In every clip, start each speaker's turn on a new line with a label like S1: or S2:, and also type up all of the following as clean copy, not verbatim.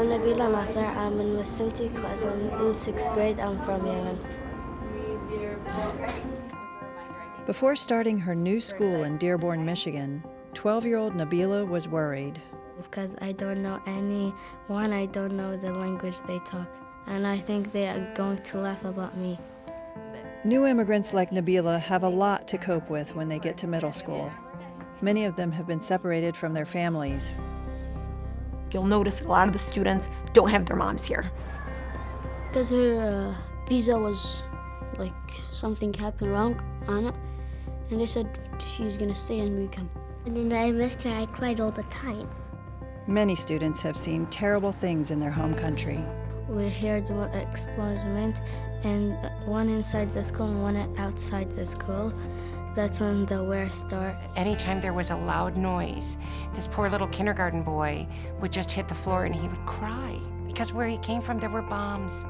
S1: I'm Nabila Nasser. I'm in Miss Sinti class. I'm in 6th grade. I'm from Yemen.
S2: Before starting her new school in Dearborn, Michigan, 12-year-old Nabila was worried.
S1: Because I don't know anyone, I don't know the language they talk. And I think they are going to laugh about me.
S2: New immigrants like Nabila have a lot to cope with when they get to middle school. Many of them have been separated from their families.
S3: You'll notice that a lot of the students don't have their moms here.
S4: Because her visa was like something happened wrong on it, and they said she's gonna stay and we can.
S5: And then I missed her. I cried all the time.
S2: Many students have seen terrible things in their home country.
S1: We heard one explosion, and one inside the school and one outside the school. That's when the war started.
S6: Anytime there was a loud noise, this poor little kindergarten boy would just hit the floor and he would cry because where he came from there were bombs.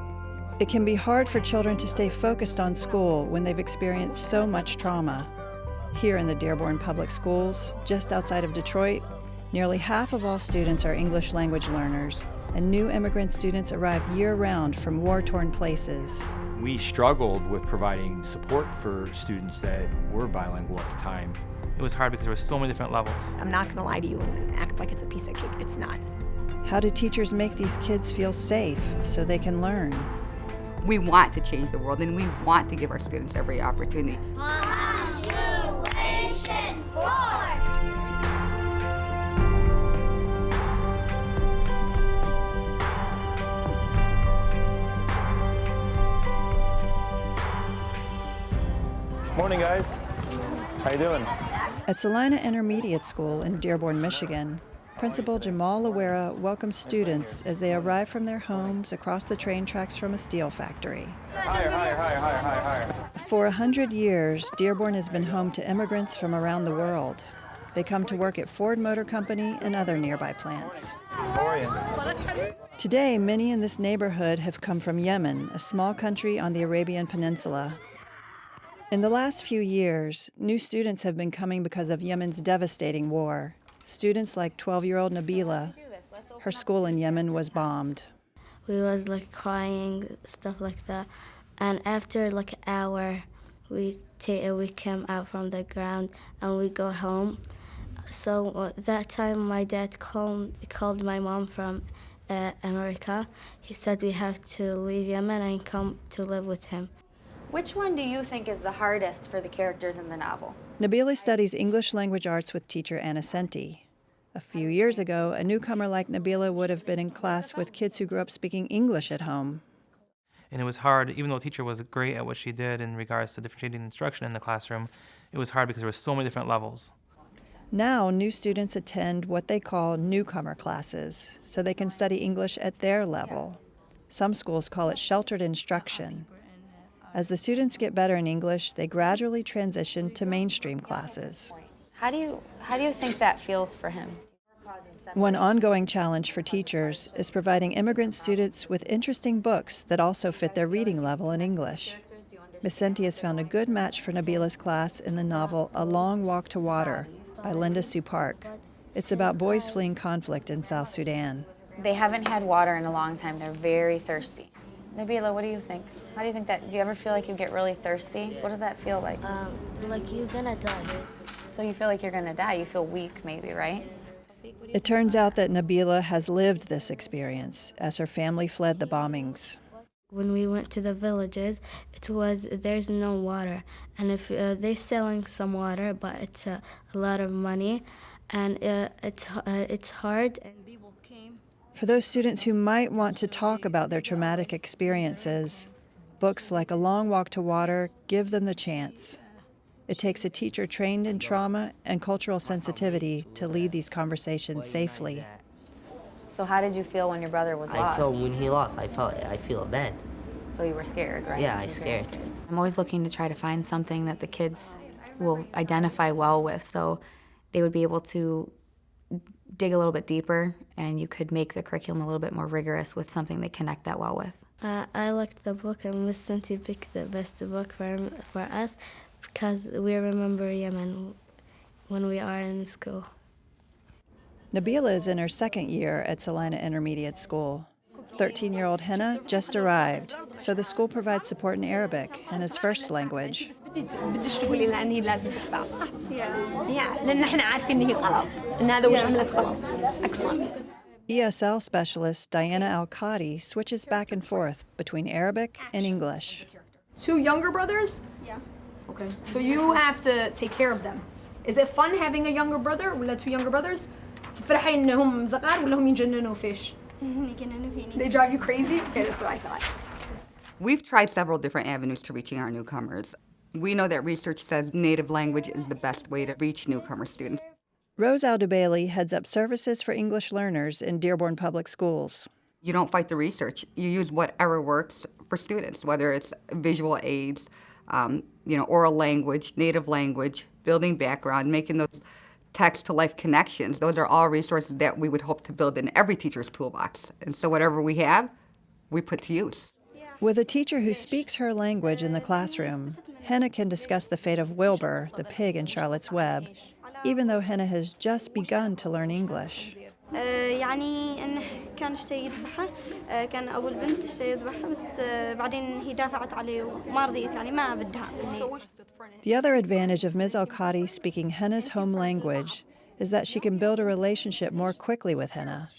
S2: It can be hard for children to stay focused on school when they've experienced so much trauma. Here in the Dearborn Public Schools, just outside of Detroit, nearly half of all students are English language learners, and new immigrant students arrive year-round from war-torn places.
S7: We struggled with providing support for students that were bilingual at the time.
S8: It was hard because there were so many different levels.
S3: I'm not gonna lie to you and act like it's a piece of cake. It's not.
S2: How do teachers make these kids feel safe so they can learn?
S9: We want to change the world, and we want to give our students every opportunity.
S5: Punctuation 4.
S10: Morning, guys. How you doing?
S2: At Salina Intermediate School in Dearborn, Michigan, Principal Jamal Lawera welcomes students as they arrive from their homes across the train tracks from a steel factory.
S10: Higher.
S2: For 100 years, Dearborn has been home to immigrants from around the world. They come to work at Ford Motor Company and other nearby plants.
S10: How are you?
S2: Today, many in this neighborhood have come from Yemen, a small country on the Arabian Peninsula. In the last few years, new students have been coming because of Yemen's devastating war. Students like 12-year-old Nabila. Her school in Yemen was bombed.
S1: We was like crying, stuff like that. And after like an hour, we came out from the ground and we go home. So that time my dad called my mom from America. He said we have to leave Yemen and come to live with him.
S11: Which one do you think is the hardest for the characters in the novel?
S2: Nabila studies English language arts with teacher Anna Senti. A few years ago, a newcomer like Nabila would have been in class with kids who grew up speaking English at home.
S8: And it was hard, even though the teacher was great at what she did in regards to differentiating instruction in the classroom, it was hard because there were so many different levels.
S2: Now, new students attend what they call newcomer classes, so they can study English at their level. Some schools call it sheltered instruction. As the students get better in English, they gradually transition to mainstream classes.
S11: How do you think that feels for him?
S2: One ongoing challenge for teachers is providing immigrant students with interesting books that also fit their reading level in English. Ms. Senti has found a good match for Nabila's class in the novel A Long Walk to Water by Linda Sue Park. It's about boys fleeing conflict in South Sudan.
S11: They haven't had water in a long time. They're very thirsty. Nabila, what do you think? How do you think that, do you ever feel like you get really thirsty? What does that feel like?
S1: Like you're gonna die.
S11: So you feel like you're gonna die, you feel weak maybe, right?
S2: It turns out that Nabila has lived this experience as her family fled the bombings.
S1: When we went to the villages, there's no water. And if they're selling some water, but it's a lot of money, and it's hard.
S2: For those students who might want to talk about their traumatic experiences, books like A Long Walk to Water give them the chance. It takes a teacher trained in trauma and cultural sensitivity to lead these conversations safely.
S11: So how did you feel when your brother was lost?
S12: I felt when he lost, I feel bad.
S11: So you were scared, right?
S12: Yeah, I was scared.
S13: I'm always looking to try to find something that the kids will identify well with, so they would be able to dig a little bit deeper, and you could make the curriculum a little bit more rigorous with something they connect that well with.
S1: I liked the book, and Miss Senti picked the best book for us because we remember Yemen when we are in school.
S2: Nabila is in her second year at Salina Intermediate School. 13-year-old Henna just arrived, so the school provides support in Arabic, Henna's first language. ESL specialist Diana Al-Qadi switches back and forth between Arabic and English.
S3: 2 younger brothers?
S5: Yeah.
S3: Okay. So you have to take care of them. Is it fun having a younger brother ولا 2 younger brothers? تفرحي انهم صغار ولا هم يجننوا فيش؟ They drive you crazy? Okay, that's what I thought.
S9: We've tried several different avenues to reaching our newcomers. We know that research says native language is the best way to reach newcomer students.
S2: Rose Aldubailey heads up services for English learners in Dearborn Public Schools.
S9: You don't fight the research. You use whatever works for students, whether it's visual aids, oral language, native language, building background, making those text-to-life connections. Those are all resources that we would hope to build in every teacher's toolbox. And so whatever we have, we put to use.
S2: With a teacher who speaks her language in the classroom, Henna can discuss the fate of Wilbur, the pig in Charlotte's Web, even though Henna has just begun to learn English.
S14: يعني انه كان اشتهي يذبحه كان ابو البنت اشتهي يذبحه بس بعدين هي دافعت عليه وما رضيت يعني ما بدها.
S2: The other advantage of Ms. Al-Qadi speaking Henna's home language is that she can build a relationship more quickly with Henna.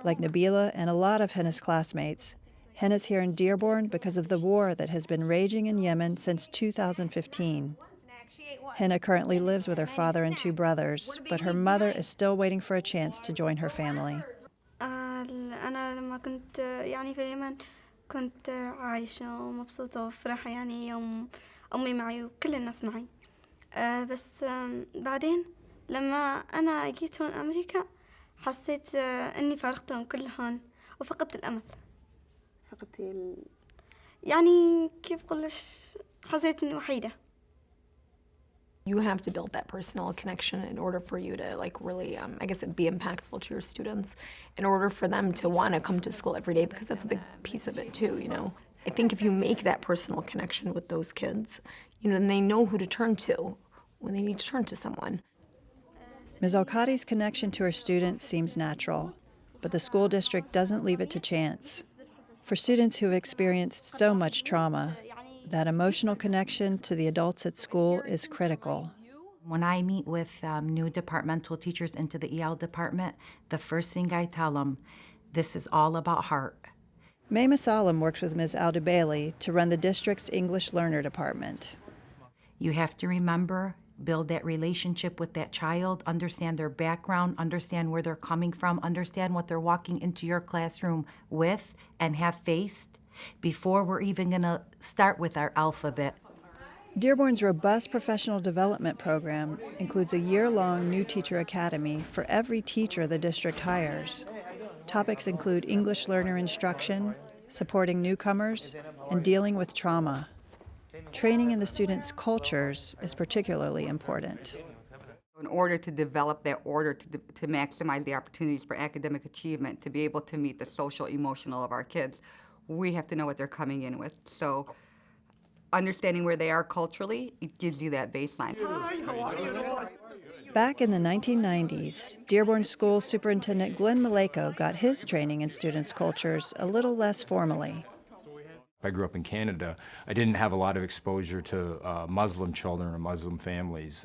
S2: Like Nabila and a lot of Henna's classmates, Henna's here in Dearborn because of the war that has been raging in Yemen since 2015. Henna currently lives with her father and 2 brothers, but her mother is still waiting for a chance to join her family.
S14: أنا لما كنت يعني في اليمن كنت عايشة ومبسوطة وفرحة يعني يوم أمي معي وكل الناس معي بس بعدين لما أنا جيت هون أمريكا حسيت إني فارقتهم كلهم وفقدت الأمل. فقدتي يعني كيف قلش حسيت إني وحيدة.
S3: You have to build that personal connection in order for you to really, be impactful to your students, in order for them to want to come to school every day, because that's a big piece of it too, I think if you make that personal connection with those kids, then they know who to turn to when they need to turn to someone.
S2: Ms. Al-Qadi's connection to her students seems natural, but the school district doesn't leave it to chance. For students who have experienced so much trauma, that emotional connection to the adults at school is critical.
S15: When I meet with new departmental teachers into the EL department, the first thing I tell them, this is all about heart.
S2: Mayma Salam works with Ms. Aldubailey to run the district's English Learner Department.
S15: You have to remember, build that relationship with that child, understand their background, understand where they're coming from, understand what they're walking into your classroom with and have faced before we're even going to start with our alphabet.
S2: Dearborn's robust professional development program includes a year-long new teacher academy for every teacher the district hires. Topics include English learner instruction, supporting newcomers, and dealing with trauma. Training in the students' cultures is particularly important.
S9: In order to develop that order to maximize the opportunities for academic achievement, to be able to meet the social, emotional of our kids, we have to know what they're coming in with. So understanding where they are culturally, it gives you that baseline.
S2: Back in the 1990s, Dearborn School Superintendent Glenn Maleko got his training in students' cultures a little less formally.
S7: I grew up in Canada. I didn't have a lot of exposure to Muslim children or Muslim families.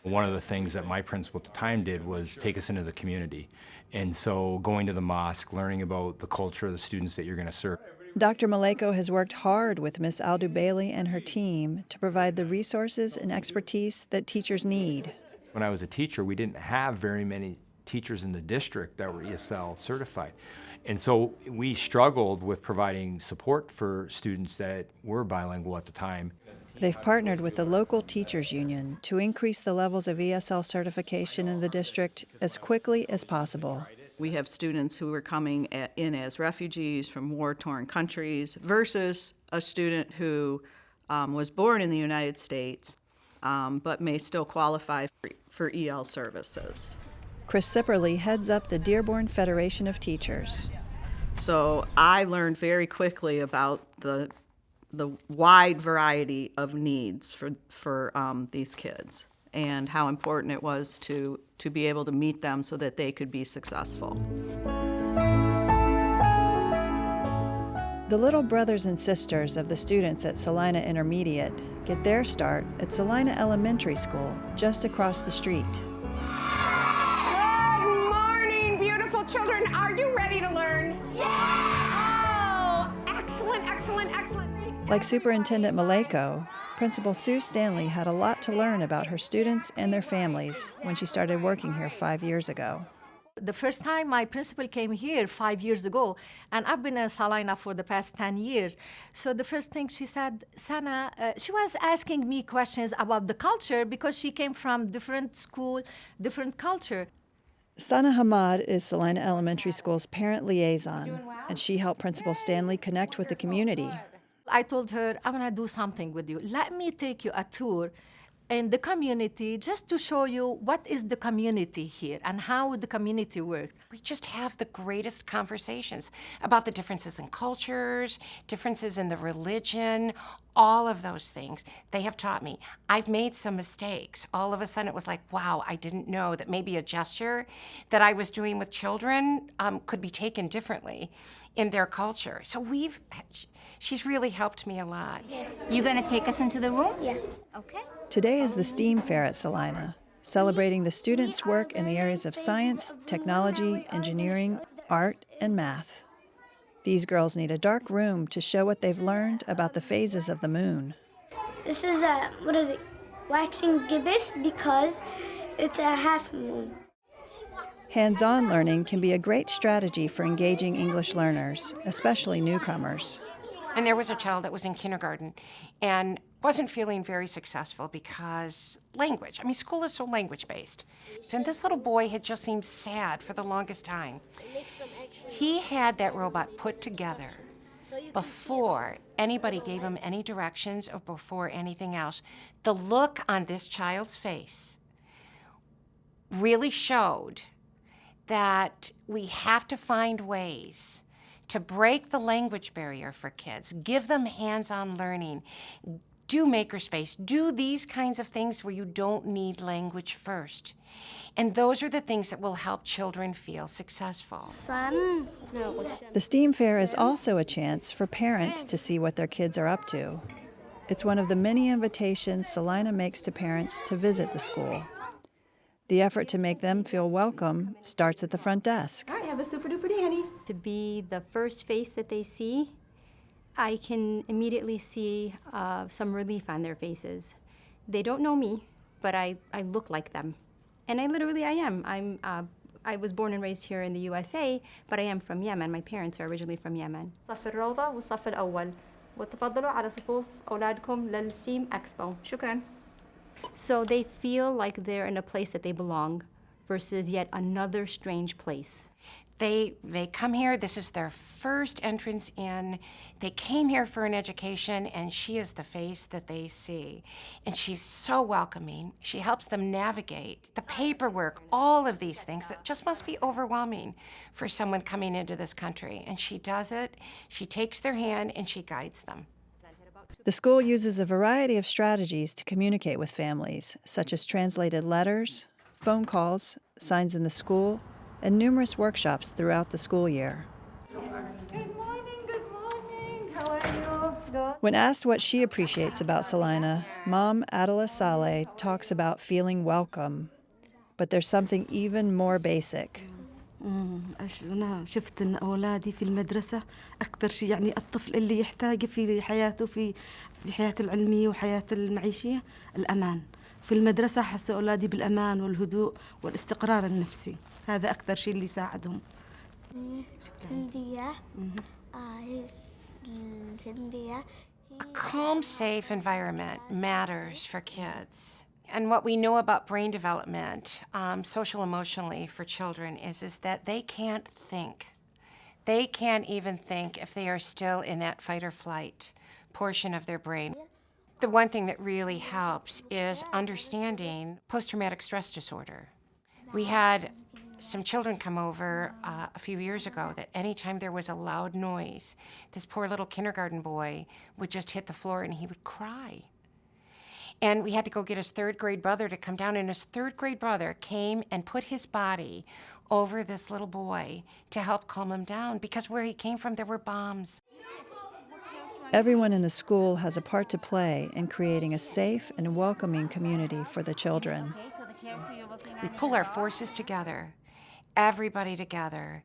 S7: One of the things that my principal at the time did was take us into the community. And so going to the mosque, learning about the culture of the students that you're going to serve.
S2: Dr. Maleko has worked hard with Ms. Aldubailey and her team to provide the resources and expertise that teachers need.
S7: When I was a teacher, we didn't have very many teachers in the district that were ESL certified. And so we struggled with providing support for students that were bilingual at the time.
S2: They've partnered with the local teachers union to increase the levels of ESL certification in the district as quickly as possible.
S16: We have students who are coming in as refugees from war-torn countries versus a student who was born in the United States but may still qualify for EL services.
S2: Chris Sipperly heads up the Dearborn Federation of Teachers.
S16: So I learned very quickly about the wide variety of needs for these kids. and how important it was to be able to meet them so that they could be successful.
S2: The little brothers and sisters of the students at Salina Intermediate get their start at Salina Elementary School, just across the street.
S6: Good morning, beautiful children. Are you ready to learn? Yeah! Oh, excellent, excellent, excellent.
S2: Like Superintendent Maleko, Principal Sue Stanley had a lot to learn about her students and their families when she started working here 5 years ago.
S17: The first time my principal came here 5 years ago, and I've been in Salina for the past 10 years. So the first thing she said, Sana, she was asking me questions about the culture because she came from different school, different culture.
S2: Sana Hamad is Salina Elementary School's parent liaison, and she helped Principal Stanley connect with the community.
S17: I told her, I'm gonna do something with you. Let me take you a tour in the community just to show you what is the community here and how the community works.
S6: We just have the greatest conversations about the differences in cultures, differences in the religion, all of those things. They have taught me. I've made some mistakes. All of a sudden it was like, wow, I didn't know that maybe a gesture that I was doing with children could be taken differently in their culture. So she's really helped me a lot.
S18: You gonna take us into the room? Yeah. Okay.
S2: Today is the STEAM Fair at Salina, celebrating the students' work in the areas of science, technology, engineering, art, and math. These girls need a dark room to show what they've learned about the phases of the moon.
S5: This is waxing gibbous because it's a half moon.
S2: Hands-on learning can be a great strategy for engaging English learners, especially newcomers.
S6: And there was a child that was in kindergarten and wasn't feeling very successful because language. I mean, school is so language-based. And this little boy had just seemed sad for the longest time. He had that robot put together before anybody gave him any directions or before anything else. The look on this child's face really showed that we have to find ways to break the language barrier for kids, give them hands-on learning, do makerspace, do these kinds of things where you don't need language first. And those are the things that will help children feel successful.
S2: The STEAM Fair is also a chance for parents to see what their kids are up to. It's one of the many invitations Salina makes to parents to visit the school. The effort to make them feel welcome starts at the front desk.
S19: All right, have a super duper day, honey. To be the first face that they see, I can immediately see some relief on their faces. They don't know me, but I look like them. And I am. I was born and raised here in the USA, but I am from Yemen. My parents are originally from Yemen. صف الروضة والصف الأول. وتفضلوا على صفوف أولادكم للSTEAM Expo. شكراً. So they feel like they're in a place that they belong versus yet another strange place.
S6: They come here, this is their first entrance in. They came here for an education, and she is the face that they see. And she's so welcoming. She helps them navigate the paperwork, all of these things that just must be overwhelming for someone coming into this country. And she does it, she takes their hand, and she guides them.
S2: The school uses a variety of strategies to communicate with families, such as translated letters, phone calls, signs in the school, and numerous workshops throughout the school year.
S19: Good morning. How are you? Good.
S2: When asked what she appreciates about Salina, Mom Adela Saleh talks about feeling welcome. But there's something even more basic.
S20: أنا شفت إن أولادي في المدرسة أكثر شيء يعني الطفل اللي يحتاجه في حياته في الحياة العلمية وحياة المعيشية الأمان. في المدرسة حس أولادي بالأمان والهدوء والاستقرار النفسي. هذا أكثر شيء اللي يساعدهم.
S6: A calm, safe environment matters for kids. And what we know about brain development, social emotionally for children, is that they can't think. They can't even think if they are still in that fight or flight portion of their brain. The one thing that really helps is understanding post-traumatic stress disorder. We had some children come over a few years ago that anytime there was a loud noise, this poor little kindergarten boy would just hit the floor and he would cry. And we had to go get his third grade brother to come down, and his third grade brother came and put his body over this little boy to help calm him down, because where he came from, there were bombs.
S2: Everyone in the school has a part to play in creating a safe and welcoming community for the children.
S6: We pull our forces together, everybody together,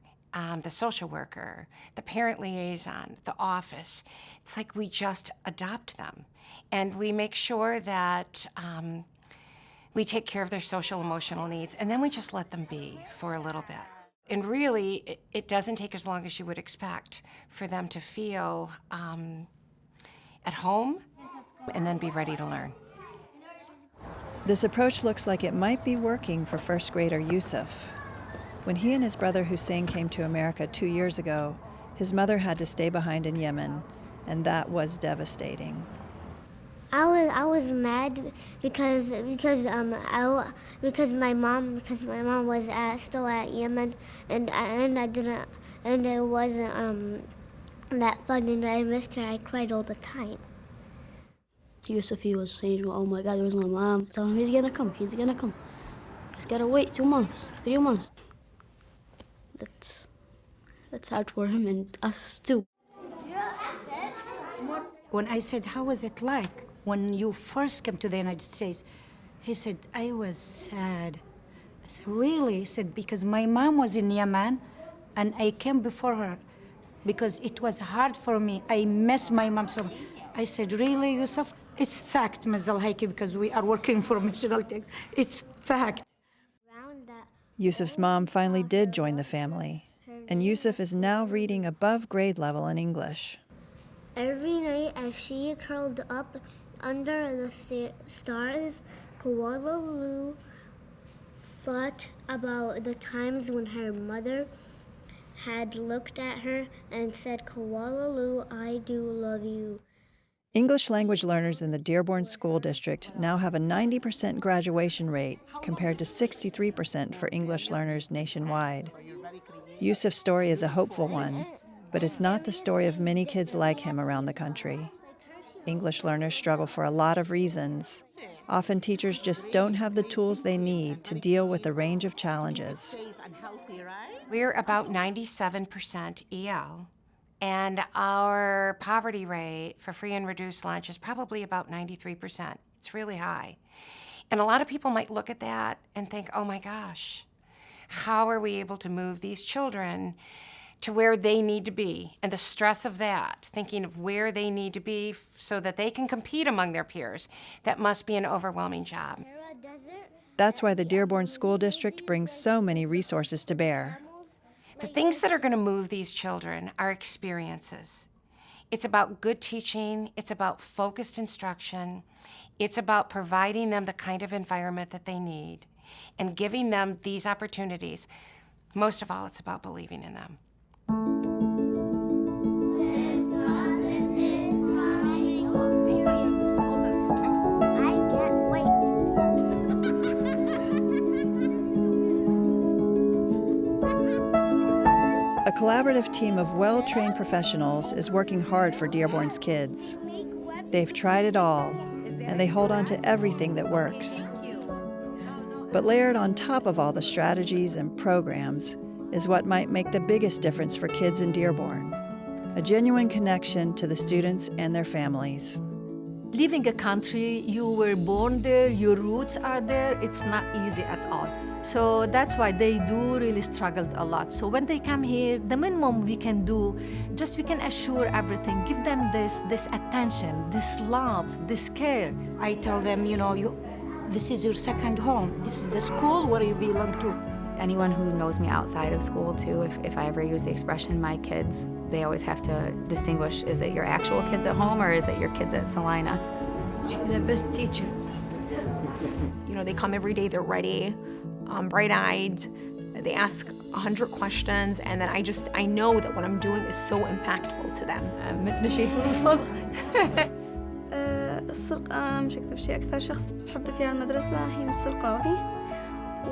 S6: the social worker, the parent liaison, the office. It's like we just adopt them. And we make sure that we take care of their social emotional needs, and then we just let them be for a little bit. And really, it doesn't take as long as you would expect for them to feel at home and then be ready to learn.
S2: This approach looks like it might be working for first grader Yusuf. When he and his brother Hussein came to America 2 years ago, his mother had to stay behind in Yemen, and that was devastating.
S5: I was mad because my mom was still at Yemen, and it wasn't that fun, and I missed her. I cried all the time.
S4: Yusuf, he was saying, oh my God, where's my mom? Tell him he's gonna come. He's gotta wait 2 months, 3 months. That's hard for him and us too.
S21: When I said, how was it like when you first came to the United States? He said, I was sad. I said, really? He said, because my mom was in Yemen and I came before her because it was hard for me. I miss my mom so much. I said, really, Yusuf? It's fact, Ms. Al-Haiki, because we are working for national text. It's fact.
S2: Yusuf's mom finally did join the family, and Yusuf is now reading above grade level in English.
S5: Every night as she curled up under the stars, Kuala Lulu thought about the times when her mother had looked at her and said, Kuala Lulu, I do love you.
S2: English language learners in the Dearborn School District now have a 90% graduation rate compared to 63% for English learners nationwide. Yusuf's story is a hopeful one, but it's not the story of many kids like him around the country. English learners struggle for a lot of reasons. Often teachers just don't have the tools they need to deal with a range of challenges.
S6: We're about 97% EL. And our poverty rate for free and reduced lunch is probably about 93%. It's really high. And a lot of people might look at that and think, oh my gosh, how are we able to move these children to where they need to be? And the stress of that, thinking of where they need to be so that they can compete among their peers, that must be an overwhelming job.
S2: That's why the Dearborn School District brings so many resources to bear.
S6: The things that are going to move these children are experiences. It's about good teaching. It's about focused instruction. It's about providing them the kind of environment that they need and giving them these opportunities. Most of all, it's about believing in them.
S2: A collaborative team of well-trained professionals is working hard for Dearborn's kids. They've tried it all, and they hold on to everything that works. But layered on top of all the strategies and programs is what might make the biggest difference for kids in Dearborn: a genuine connection to the students and their families.
S17: Leaving a country, you were born there, your roots are there, it's not easy at all. So that's why they do really struggle a lot. So when they come here, the minimum we can do, just we can assure everything, give them this attention, this love, this care.
S21: I tell them, this is your second home. This is the school where you belong to.
S13: Anyone who knows me outside of school too, if I ever use the expression my kids, they always have to distinguish, is it your actual kids at home or is it your kids at Salina?
S3: She's the best teacher. They come every day, they're ready, bright-eyed. They ask 100 questions, and then I know that what I'm doing is so impactful to them.
S14: السرقة مش أكثر شيء. أكثر شخص بحبه فيها المدرسة هي مس القاضي،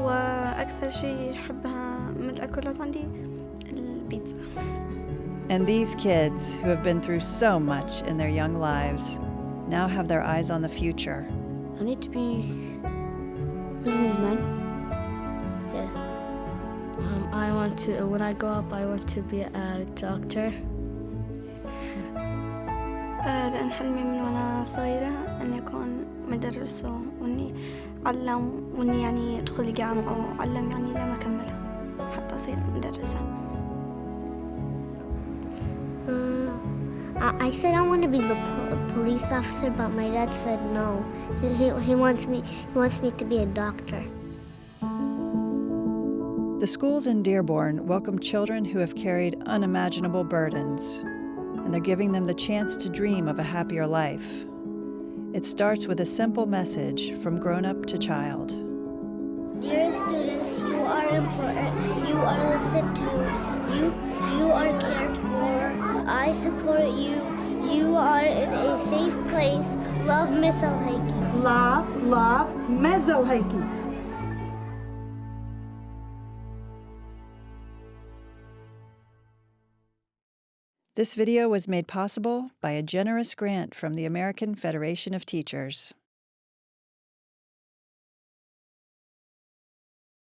S14: وأكثر شيء أحبها من الأكلات عندي البيتزا.
S2: And these kids, who have been through so much in their young lives, now have their eyes on the future.
S4: I need to be businessman. Yeah. I want to, when I grow up, I want to be a doctor.
S14: لأن حلمي من وأنا صغيرة أني أكون مدرسة وإني أعلم وإني يعني أدخل الجامعة وأعلم يعني لما أكملها حتى أصير مدرسة.
S5: I said I want to be the police officer, but my dad said no. He wants me to be a doctor.
S2: The schools in Dearborn welcome children who have carried unimaginable burdens, and they're giving them the chance to dream of a happier life. It starts with a simple message from grown-up to child.
S5: Dear students, you are important. You are listened to. You are cared for. I support you. You are in a safe place. Love, Miss Alhaiki.
S21: Love, Ms. Alhaiki.
S2: This video was made possible by a generous grant from the American Federation of Teachers.